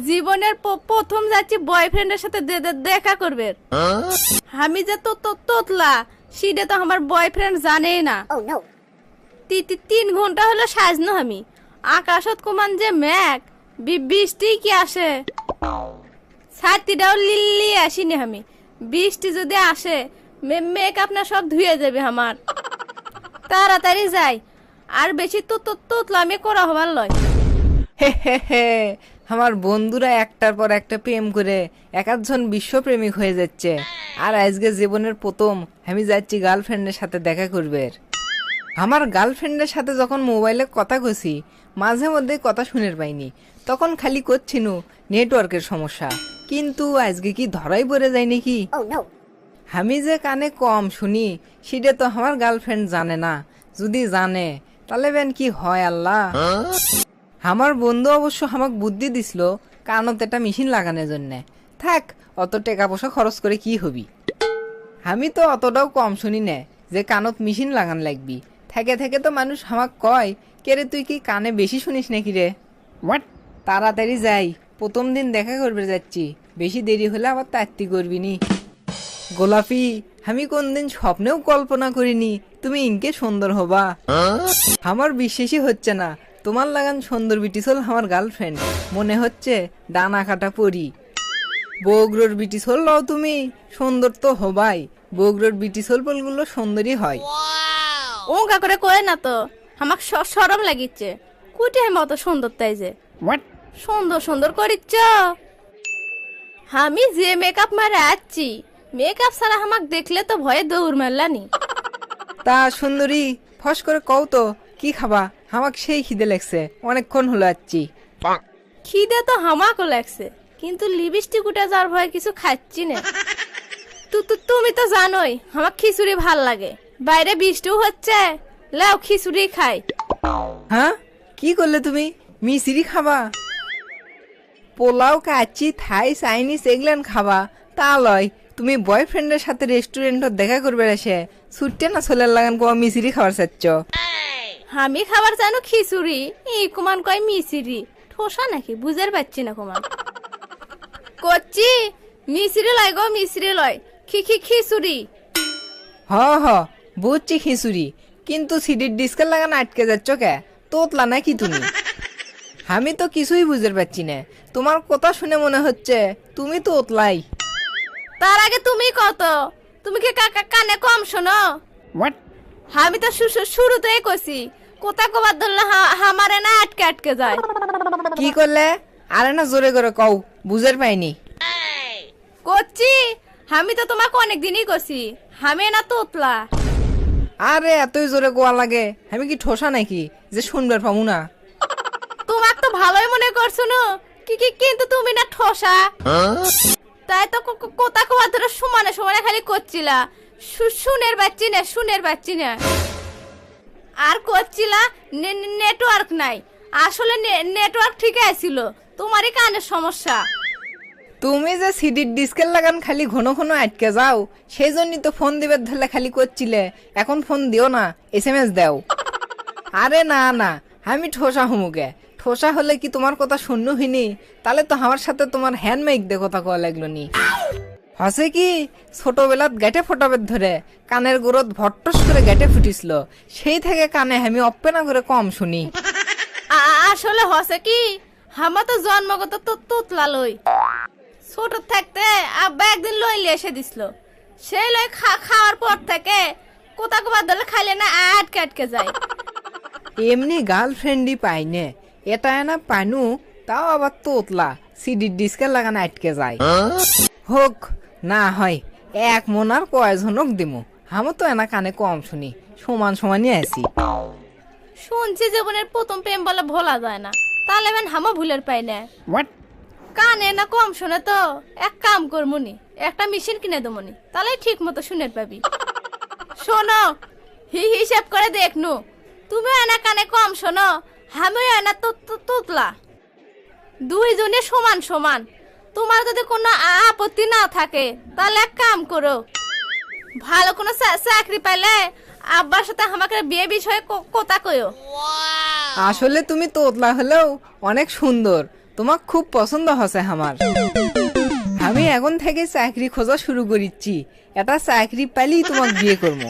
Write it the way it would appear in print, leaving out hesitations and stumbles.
জীবনের প্রথম যাচ্ছি বয়ফ্রেন্ডের সাথে দেখা করবে। আমি যে তোতলা সেটা তো আমার বয়ফ্রেন্ড জানেই না। 3 ঘন্টা হলো সাজনো আমি, আকাশত কুমান যে ম্যাক বৃষ্টি কি আসে, ছাতিটাও লিল্লি আসিনি আমি। বৃষ্টি যদি আসে মেকআপ না সব ধুয়ে যাবে আমার। তাড়াতাড়ি যাই, আর বেশি তোতলা আমি করা হবার লয়। হে হে হে, আমার বন্ধুরা একটার পর একটা প্রেম করে এক একজন বিশ্বপ্রেমিক হয়ে যাচ্ছে, আর আজকে জীবনের প্রথম আমি যাচ্ছি গার্লফ্রেন্ডের সাথে দেখা করবে। আমার গার্লফ্রেন্ডের সাথে যখন মোবাইলে কথা কছি মাঝে মধ্যে কথা শুনে পাইনি, তখন খালি করছিনু নেটওয়ার্কের সমস্যা, কিন্তু আজকে কি ধরাই পড়ে যায় নাকি? আমি যে কানে কম শুনি সেটা তো আমার গার্লফ্রেন্ড জানে না, যদি জানে তাহলে বেন কি হয় আল্লাহ। আমার বন্ধু অবশ্য আমাকে বুদ্ধি দিছিল কানত একটা মেশিন লাগানোর জন্য। থাক, অত টাকা পয়সা খরচ করে কি হবি। আমি তো অতটাও কম শুনি না যে কানত মেশিন লাগান লাগবি। থেকে থেকে তো মানুষ আমাকে কয়, কে রে তুই কি কানে বেশি শুনিস নাকি রে? হোয়াট? তাড়াতাড়ি যাই, প্রথম দিন দেখা করবে যাচ্ছি, বেশি দেরি হলে আবার তাত্তি করবি নি। গোলাপি, আমি কোনদিন স্বপ্নেও কল্পনা করিনি তুমি ইনকে সুন্দর হবা। আমার বিশ্বাসই হচ্ছে না তোমার লাগান সুন্দর বিটিসল আমার গার্লফ্রেন্ড, মনে হচ্ছে ডানা কাটা পরি। বগুড়োর বিটিসল লও তুমি, সুন্দর তো হবাই, বগুড়োর বিটিসল বলগুলো সুন্দরই হয়। ওঙ্কা করে কয়ে না তো, আমাক সরম লাগিচ্ছে। কুটে আমি অত সুন্দর তাই যে সুন্দর সুন্দর করিচ্ছ। আমি যে মেকআপ মারে আছি, মেকআপ ছাড়া আমাক দেখলে তো ভয়ে দৌড় মারলানি। তা সুন্দরী, ফস করে কও তো কি খাবা, আমাকে সেই খিদে লাগছে, অনেকক্ষণ হলো আছি। খিদে তো হামাকও লাগছে, কিন্তু লিপস্টিক উঠে যাওয়ার ভয়ে কিছু খাচ্ছি না। তুমি তো জানোই আমার খিচুড়ি ভাল লাগে, বাইরে বৃষ্টিও হচ্ছে, লাও খিচুড়ি খাই। হ্যাঁ, কি করলে তুমি? মিশরি খাবা? পোলাও কাচ্চি থাই চাইনিজ এগুলান খাবা তা লয়, তুমি বয়ফ্রেন্ডের সাথে রেস্টুরেন্টত দেখা করবে এসে ছুটতে না ছোলার লাগান কোয়া মিশরি খাবার চাচ্ছ? আমি খাবার জানো খিচুড়ি, এই কুমান কয় মিশরি, ঠোসা নাকি বুঝার পাচ্ছি না কুমান। করছি মিশরি লয় গো, মিশরি লয়, খিচুড়ি। হ হ, বুঝছি খিচুড়ি, কিন্তু সিডির ডিস্কের লাগান আটকে যাচ্ছ কে? তোতলা নাকি তুমি? আমি তো কিছুই বুঝতে পারছি না, তোমার কথা শুনে মনে হচ্ছে তুমি তো ওতলাই। তার আগে তুমি কত, তুমি কি কানে কম শোনো? আমি তো শুরুতেই কইছি, কোথা কবার ধরলে আমারে না আটকে আটকে যায়। কি করলে? আরে না জোরে করে কও, বুঝের পাইনি। করছি, আমি তো তোমাকে অনেকদিনই কইছি আমি না তোতলা। আরে এতই জোরে কোয়া লাগে, আমি কি ঠোসা নাকি যে শুনবার পাবো না? তোমাক তো ভালোই মনে করছো না, কিন্তু তুমি না ঠোসা। তাই তো কোথা কবার ধরে সমানে সমানে খালি করছিলা, শুনের পাচ্ছি না। আর করছিলা নেটওয়ার্ক নাই, আসলে নেটওয়ার্ক ঠিক আছিল, তোমারই কানের সমস্যা। তুমি যে সিডির ডিস্কের লাগান খালি ঘন ঘন আটকে যাও, সেই জন্যই তো ফোন দিবে ধরলে খালি করছিলে, এখন ফোন দিও না, SMS দাও। আরে না না, আমি ঠোসা হুমুকে, ঠোসা হলে কি তোমার কথা শূন্য হইনি? তাহলে তো আমার সাথে তোমার হ্যান্ডমেক দিয়ে কথা কওয়া লাগলো নি। হসে কি ছোটবেলাত গেটে ফোটাবের ধরে কানের গোড়ত ভট্টস করে গেটে ফুটিছিল, সেই থেকে কানে আমি অপ্পেনা করে কম শুনি। আসলে হসে কি, আমার তো জন্মগত তোতলা লই, ছোট থাকতে আব্বা একদিন লইলে এসে দিছিল, সেই লই খাওয়ার পর থেকে কোথা কবার ধরলে খাইলে না আটকে আটকে যায়। এমনি গার্লফ্রেন্ডই পাইনে, এটা না পানু, তাও আবার তোতলা সিডির ডিস্কের লাগানো আটকে যায়। হোক না হয় এক মনার কয়জনক দিমু, আমার তো এনা কানে কম শুনি, সমান সমানই আছি। শুনছি জীবনের প্রথম প্রেম বলে ভোলা যায় না, তাহলে বেন হামা ভুলের পাই না। কানে না কম শুনে তো এক কাম করমুনি, একটা মেশিন কিনে দেবনি, তাহলে ঠিক মতো শুনে পাবি। শোনো, হিসাব করে দেখনু, তুমি এনা কানে কম শোনো, আমিও এনা তোতলা, দুইজনে সমান সমান। তোমার যদি কোনো আপত্তি না থাকে তাহলে এক কাম করো, ভালো কোনো চাকরি পাইলে আব্বার সাথে আমাকে বিয়ে বিষয়ে কথা কইও। আসলে তুমি তোতলা হলেও অনেক সুন্দর, তোমাক খুব পছন্দ হচ্ছে আমার। আমি এখন থেকে চাকরি খোঁজা শুরু করিচ্ছি, এটা চাকরি পাইলেই তোমাক বিয়ে করবো।